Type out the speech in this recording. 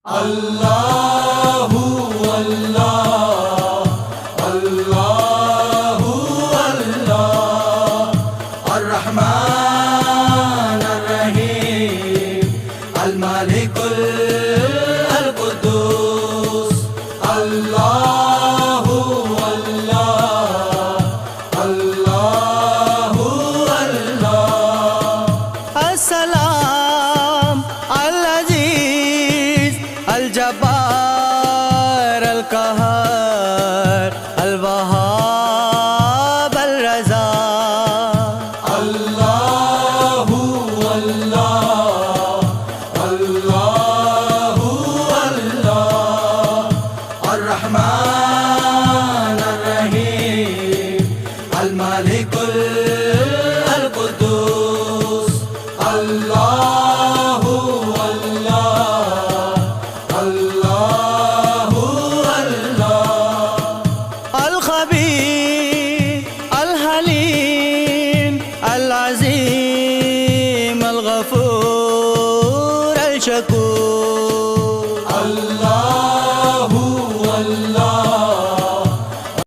अल्लाहु अल्लाह अल्लाहु अल्लाह अर्रहमान अर्रहीम अल मालिकुल अल कुद्दूस अल्लाहु अल्लाह अल्लाहु अल्लाह अस्सलाम अल अजीज अल जब्बार अल कहर अल वहाब अल रज़ा अल्लाहु अल्लाह अल्लाहु अल्लाह अर्रहमान अर्रहीम अल मालिकुल अल कुद्दूस अल्लाहु अल्लाह अल्लाहु अल्लाह अल खबीर अल हलीम अल अज़ीम अल गफूर अल शकूर।